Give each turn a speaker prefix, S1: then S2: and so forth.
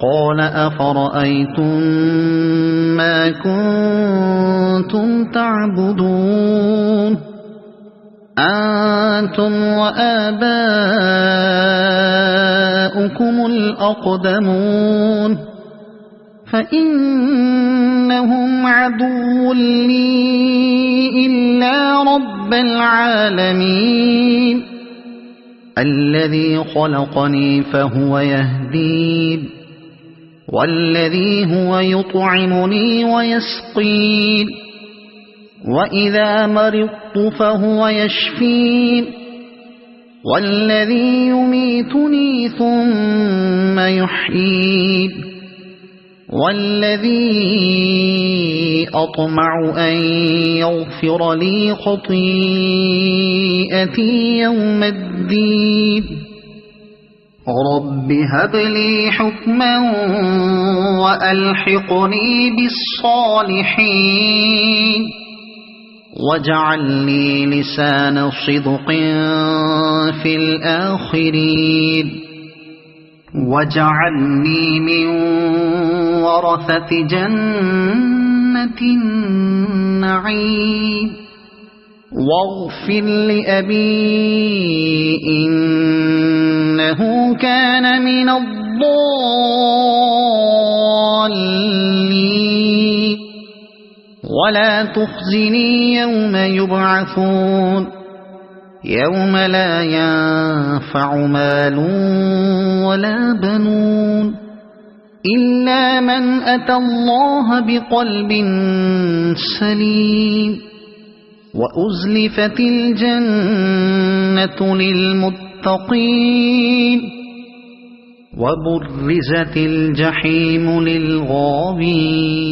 S1: قال أفرأيتم ما كنتم تعبدون أنتم وآباؤكم الأقدمون فإنهم عدو لي إلا رب العالمين الذي خلقني فهو يهدين والذي هو يطعمني ويسقين وإذا مرضت فهو يشفين والذي يميتني ثم يحيين والذي أطمع أن يغفر لي خطيئتي يوم الدين رب هب لي حكما وألحقني بالصالحين واجعل لي لسان صدق في الآخرين واجعلني من ورثة جنة النعيم واغفر لأبي إنه كان من الضالين ولا تخزني يوم يبعثون يوم لا ينفع مال ولا بنون إلا من أتى الله بقلب سليم وأزلفت الجنة للمتقين وبرزت الجحيم للغاوين